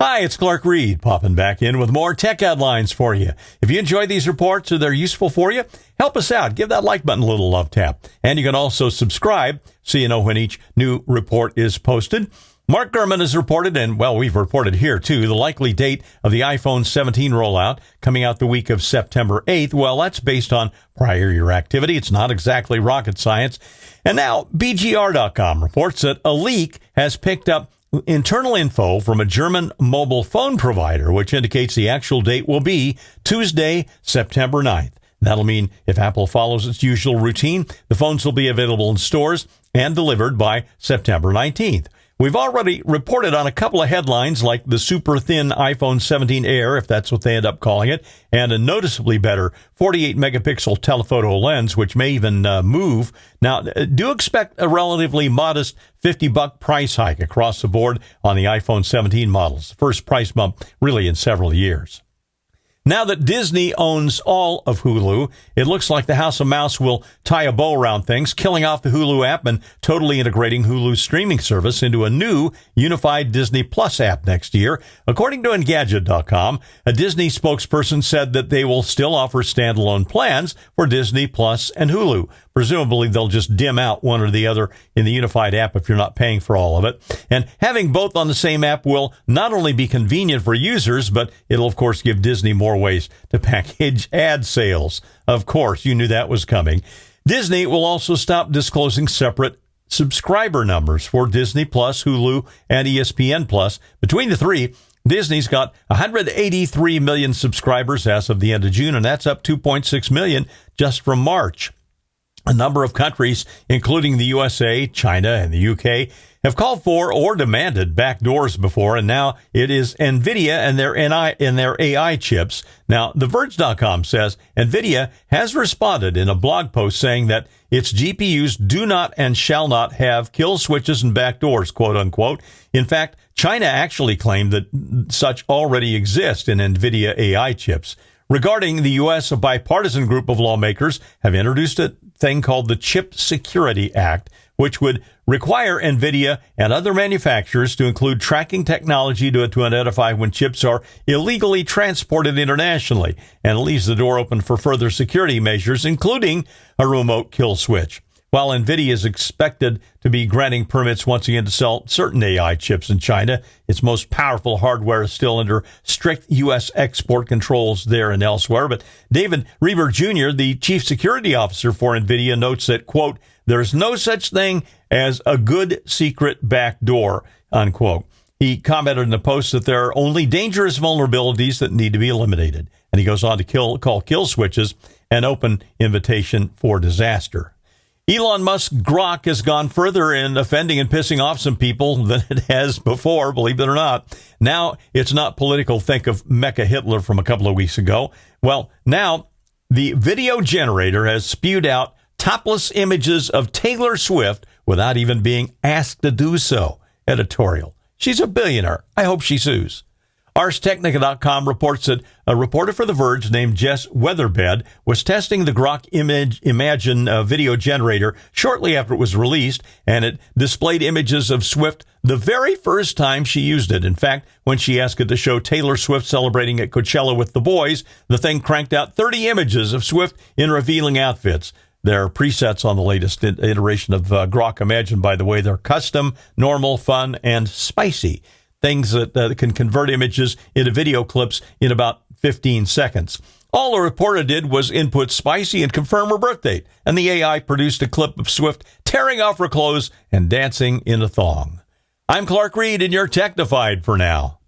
Hi, it's Clark Reid, popping back in with more tech headlines for you. If you enjoy these reports or they're useful for you, help us out. Give that like button a little love tap. And you can also subscribe so you know when each new report is posted. Mark Gurman has reported, and, well, we've reported here, too, the likely date of the iPhone 17 rollout coming out the week of September 8th. Well, that's based on prior year activity. It's not exactly rocket science. And now, BGR.com reports that a leak has picked up internal info from a German mobile phone provider, which indicates the actual date will be Tuesday, September 9th. That'll mean if Apple follows its usual routine, the phones will be available in stores and delivered by September 19th. We've already reported on a couple of headlines like the super thin iPhone 17 Air, if that's what they end up calling it, and a noticeably better 48-megapixel telephoto lens, which may even move. Now, do expect a relatively modest $50 price hike across the board on the iPhone 17 models. The first price bump really in several years. Now that Disney owns all of Hulu, it looks like the House of Mouse will tie a bow around things, killing off the Hulu app and totally integrating Hulu's streaming service into a new unified Disney Plus app next year. According to Engadget.com, a Disney spokesperson said that they will still offer standalone plans for Disney Plus and Hulu. Presumably, they'll just dim out one or the other in the unified app if you're not paying for all of it. And having both on the same app will not only be convenient for users, but it'll, of course, give Disney more ways to package ad sales. Of course, you knew that was coming. Disney will also stop disclosing separate subscriber numbers for Disney Plus, Hulu, and ESPN Plus. Between the three, Disney's got 183 million subscribers as of the end of June, and that's up 2.6 million just from March. A number of countries, including the USA, China, and the UK, have called for or demanded backdoors before, and now it is Nvidia and their AI chips. Now, TheVerge.com says Nvidia has responded in a blog post saying that its GPUs do not and shall not have kill switches and backdoors, quote unquote. In fact, China actually claimed that such already exist in Nvidia AI chips. Regarding the U.S., a bipartisan group of lawmakers have introduced a thing called the Chip Security Act, which would require Nvidia and other manufacturers to include tracking technology to identify when chips are illegally transported internationally, and it leaves the door open for further security measures, including a remote kill switch. While Nvidia is expected to be granting permits once again to sell certain AI chips in China, its most powerful hardware is still under strict U.S. export controls there and elsewhere. But David Reber Jr., the chief security officer for Nvidia, notes that, quote, there's no such thing as a good secret backdoor, unquote. He commented in the post that there are only dangerous vulnerabilities that need to be eliminated. And he goes on to call kill switches an open invitation for disaster. Elon Musk's Grok has gone further in offending and pissing off some people than it has before, believe it or not. Now it's not political. Think of Mecha Hitler from a couple of weeks ago. Well, now the video generator has spewed out topless images of Taylor Swift without even being asked to do so. Editorial. She's a billionaire. I hope she sues. ArsTechnica.com reports that a reporter for The Verge named Jess Weatherbed was testing the Grok Imagine video generator shortly after it was released, and it displayed images of Swift the very first time she used it. In fact, when she asked it to show Taylor Swift celebrating at Coachella with the boys, the thing cranked out 30 images of Swift in revealing outfits. There are presets on the latest iteration of Grok Imagine, by the way. They're custom, normal, fun, and spicy. Things that can convert images into video clips in about 15 seconds. All the reporter did was input spicy and confirm her birth date, and the AI produced a clip of Swift tearing off her clothes and dancing in a thong. I'm Clark Reid, and you're Technified for now.